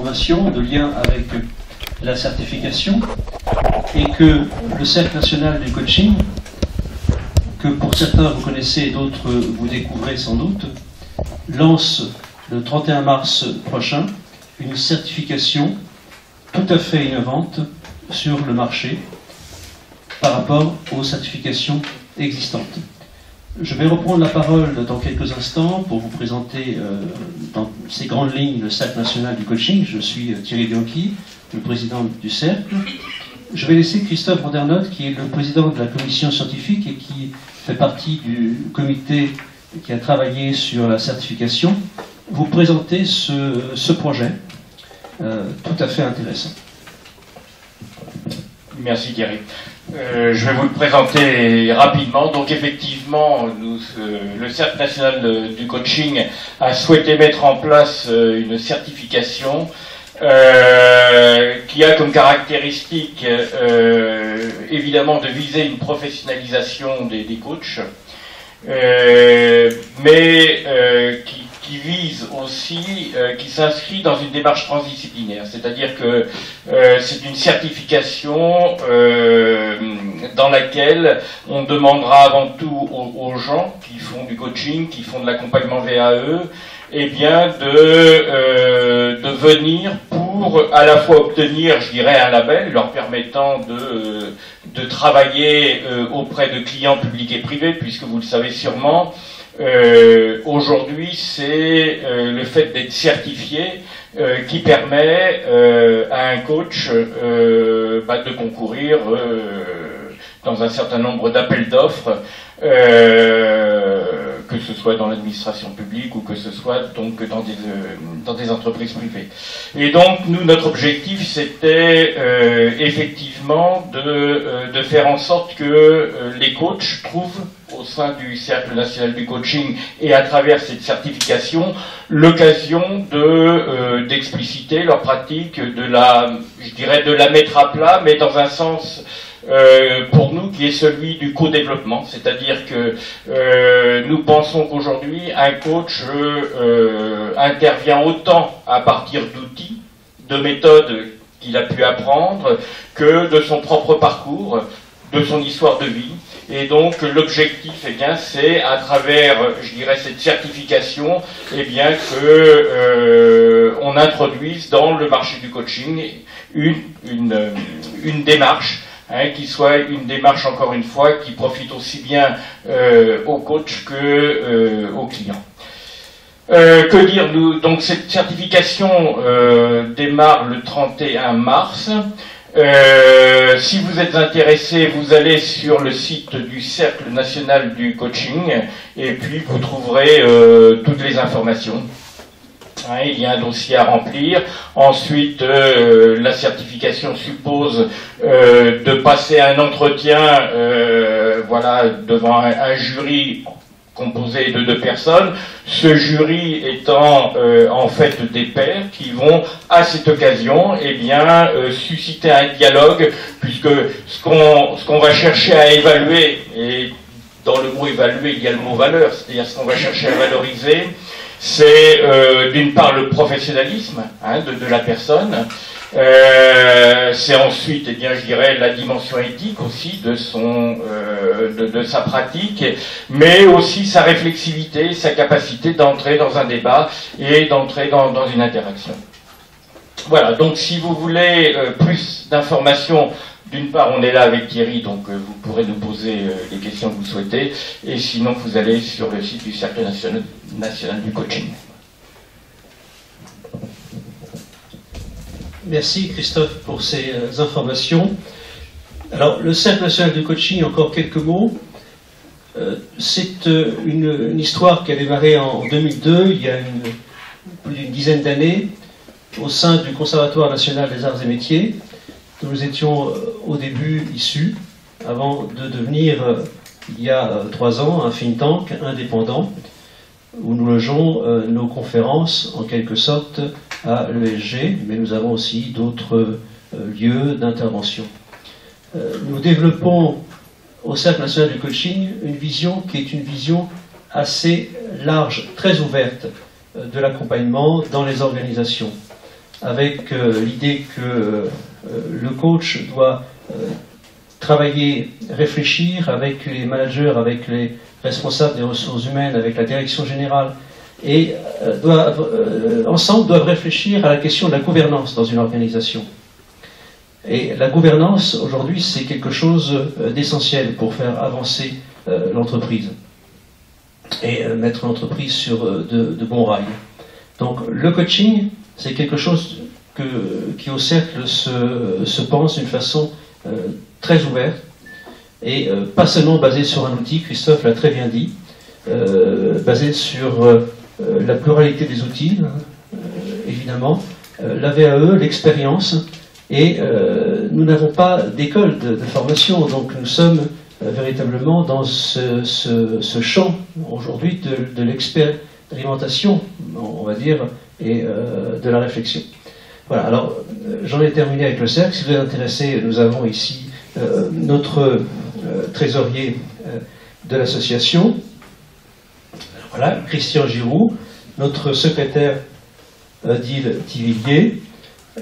d'information, de lien avec la certification, et que le Cercle national du coaching, que pour certains vous connaissez et d'autres vous découvrez sans doute, lance le 31 mars prochain une certification tout à fait innovante sur le marché par rapport aux certifications existantes. Je vais reprendre la parole dans quelques instants pour vous présenter dans ces grandes lignes le Cercle national du coaching. Je suis Thierry Bianchi, le président du Cercle. Je vais laisser Christophe Vandernoot, qui est le président de la commission scientifique et qui fait partie du comité qui a travaillé sur la certification, vous présenter ce projet tout à fait intéressant. Merci Thierry. Je vais vous le présenter rapidement. Donc effectivement, le Cercle national du coaching a souhaité mettre en place une certification qui a comme caractéristique évidemment de viser une professionnalisation des coachs, mais qui vise aussi, qui s'inscrit dans une démarche transdisciplinaire, c'est-à-dire que c'est une certification dans laquelle on demandera avant tout aux gens qui font du coaching, qui font de l'accompagnement VAE, eh bien de venir pour à la fois obtenir, je dirais, un label leur permettant de travailler auprès de clients publics et privés, puisque vous le savez sûrement, aujourd'hui c'est le fait d'être certifié qui permet à un coach de concourir dans un certain nombre d'appels d'offres, que ce soit dans l'administration publique ou que ce soit donc dans des entreprises privées. Et donc nous, notre objectif, c'était effectivement de faire en sorte que les coachs trouvent au sein du Cercle national du coaching et à travers cette certification l'occasion d'expliciter leur pratique, je dirais de la mettre à plat, mais dans un sens pour nous qui est celui du co-développement, c'est-à-dire que nous pensons qu'aujourd'hui un coach intervient autant à partir d'outils, de méthodes qu'il a pu apprendre, que de son propre parcours, de son histoire de vie. Et donc l'objectif, eh bien, c'est à travers, je dirais, cette certification, eh bien, que on introduise dans le marché du coaching une démarche, qui soit une démarche, encore une fois, qui profite aussi bien aux coachs que aux clients. Que dire, donc cette certification démarre le 31 mars. Si vous êtes intéressé, vous allez sur le site du Cercle national du coaching et puis vous trouverez toutes les informations. Il y a un dossier à remplir. Ensuite, la certification suppose de passer un entretien devant un jury composé de 2 personnes. Ce jury étant en fait des pairs qui vont, à cette occasion, eh bien, susciter un dialogue, puisque ce qu'on va chercher à évaluer, et dans le mot évaluer, il y a le mot valeur, c'est-à-dire ce qu'on va chercher à valoriser, c'est d'une part le professionnalisme de la personne, c'est ensuite, eh bien, je dirais, la dimension éthique aussi de sa pratique, mais aussi sa réflexivité, sa capacité d'entrer dans un débat et d'entrer dans une interaction. Voilà, donc si vous voulez plus d'informations, d'une part, on est là avec Thierry, donc vous pourrez nous poser les questions que vous souhaitez, et sinon vous allez sur le site du Cercle national du coaching. Merci Christophe pour ces informations. Alors, le Cercle national du coaching, encore quelques mots. C'est une histoire qui a démarré en 2002, il y a plus d'une dizaine d'années, au sein du Conservatoire national des arts et métiers, dont nous étions au début issus, avant de devenir, il y a 3 ans, un think tank indépendant, où nous logeons nos conférences, en quelque sorte, à l'ESG, mais nous avons aussi d'autres lieux d'intervention. Nous développons au Cercle national du coaching une vision qui est une vision assez large, très ouverte de l'accompagnement dans les organisations. avec l'idée que le coach doit travailler, réfléchir avec les managers, avec les responsables des ressources humaines, avec la direction générale, et ensemble doivent réfléchir à la question de la gouvernance dans une organisation. Et la gouvernance, aujourd'hui, c'est quelque chose d'essentiel pour faire avancer l'entreprise et mettre l'entreprise sur de bons rails. Donc le coaching, c'est quelque chose qui au cercle se pense d'une façon très ouverte et pas seulement basé sur un outil, Christophe l'a très bien dit, basé sur la pluralité des outils, évidemment, la VAE, l'expérience, et nous n'avons pas d'école de formation, donc nous sommes véritablement dans ce champ aujourd'hui de l'expérimentation, on va dire, et de la réflexion. Voilà, alors j'en ai terminé avec le cercle. Si vous êtes intéressé, nous avons ici notre trésorier de l'association, voilà, Christian Giroux, notre secrétaire Odile Tivillier,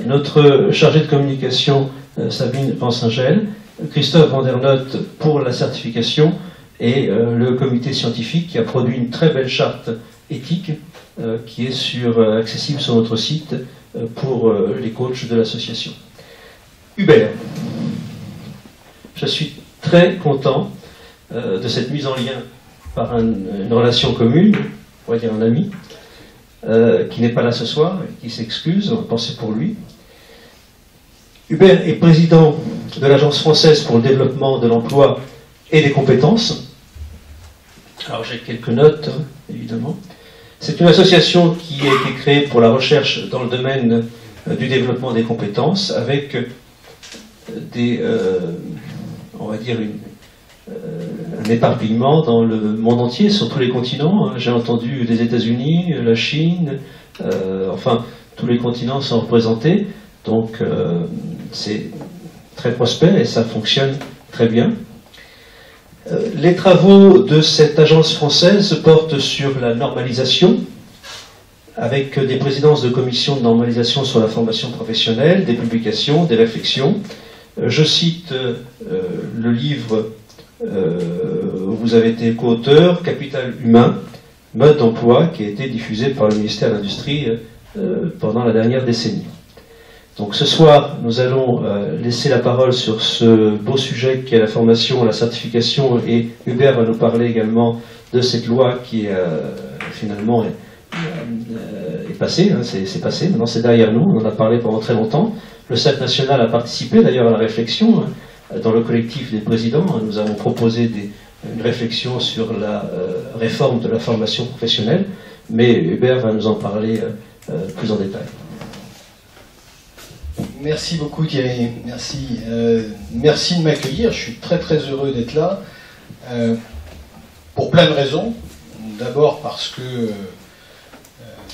notre chargé de communication Sabine Vansingel, Christophe Vandernotte pour la certification et le comité scientifique qui a produit une très belle charte éthique qui est accessible sur notre site pour les coachs de l'association. Hubert, je suis très content de cette mise en lien par une relation commune, on va dire un ami, qui n'est pas là ce soir, qui s'excuse, on va penser pour lui. Hubert est président de l'Agence française pour le développement de l'emploi et des compétences. Alors j'ai quelques notes, évidemment. C'est une association qui a été créée pour la recherche dans le domaine du développement des compétences, avec on va dire, un éparpillement dans le monde entier, sur tous les continents. J'ai entendu les États-Unis, la Chine, enfin, tous les continents sont représentés. Donc, c'est très prospère et ça fonctionne très bien. Les travaux de cette agence française portent sur la normalisation, avec des présidences de commissions de normalisation sur la formation professionnelle, des publications, des réflexions. Je cite le livre où vous avez été co-auteur, Capital humain, mode d'emploi, qui a été diffusé par le ministère de l'Industrie pendant la dernière décennie. Donc ce soir, nous allons laisser la parole sur ce beau sujet qui est la formation, la certification, et Hubert va nous parler également de cette loi qui finalement est passée, hein, c'est passé, maintenant c'est derrière nous, on en a parlé pendant très longtemps. Le Cercle national a participé d'ailleurs à la réflexion, dans le collectif des présidents, nous avons proposé une réflexion sur la réforme de la formation professionnelle, mais Hubert va nous en parler plus en détail. Merci beaucoup Thierry, merci. Merci de m'accueillir, je suis très très heureux d'être là, pour plein de raisons. D'abord parce que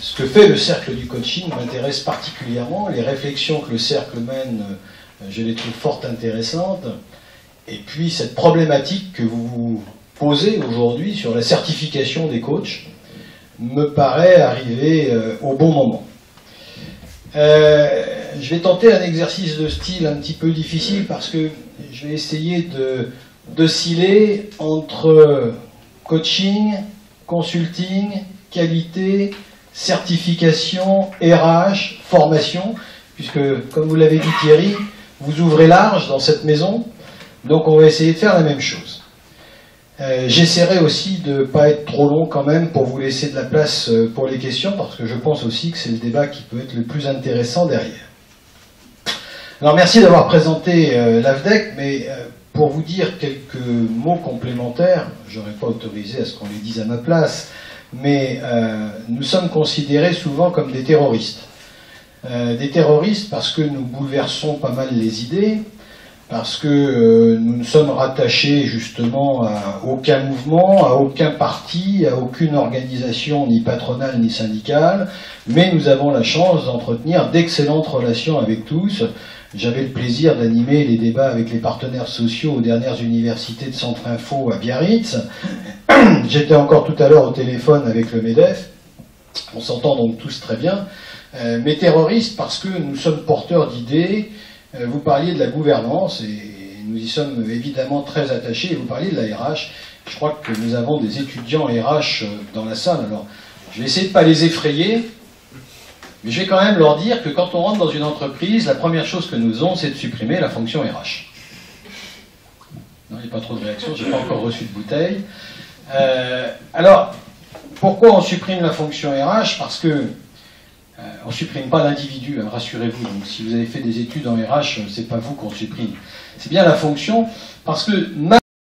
ce que fait le cercle du coaching m'intéresse particulièrement, les réflexions que le cercle mène, je les trouve fort intéressantes, et puis cette problématique que vous vous posez aujourd'hui sur la certification des coachs me paraît arriver au bon moment. Je vais tenter un exercice de style un petit peu difficile parce que je vais essayer d'osciller entre coaching, consulting, qualité, certification, RH, formation, puisque, comme vous l'avez dit Thierry, vous ouvrez large dans cette maison, donc on va essayer de faire la même chose. J'essaierai aussi de ne pas être trop long quand même pour vous laisser de la place pour les questions, parce que je pense aussi que c'est le débat qui peut être le plus intéressant derrière. Alors merci d'avoir présenté l'AFDEC, mais pour vous dire quelques mots complémentaires, je n'aurais pas autorisé à ce qu'on les dise à ma place, mais nous sommes considérés souvent comme des terroristes. Des terroristes parce que nous bouleversons pas mal les idées, parce que nous ne sommes rattachés justement à aucun mouvement, à aucun parti, à aucune organisation ni patronale ni syndicale, mais nous avons la chance d'entretenir d'excellentes relations avec tous. J'avais le plaisir d'animer les débats avec les partenaires sociaux aux dernières universités de Centre Info à Biarritz. J'étais encore tout à l'heure au téléphone avec le MEDEF. On s'entend donc tous très bien. mais terroriste parce que nous sommes porteurs d'idées. Vous parliez de la gouvernance, et nous y sommes évidemment très attachés, et vous parliez de la RH. Je crois que nous avons des étudiants RH dans la salle, alors je vais essayer de ne pas les effrayer, mais je vais quand même leur dire que quand on rentre dans une entreprise, la première chose que nous faisons, c'est de supprimer la fonction RH. Non, il n'y a pas trop de réactions, je n'ai pas encore reçu de bouteille. Alors, pourquoi on supprime la fonction RH? Parce que on ne supprime pas l'individu, hein, rassurez-vous. Donc, si vous avez fait des études en RH, c'est pas vous qu'on supprime. C'est bien la fonction, parce que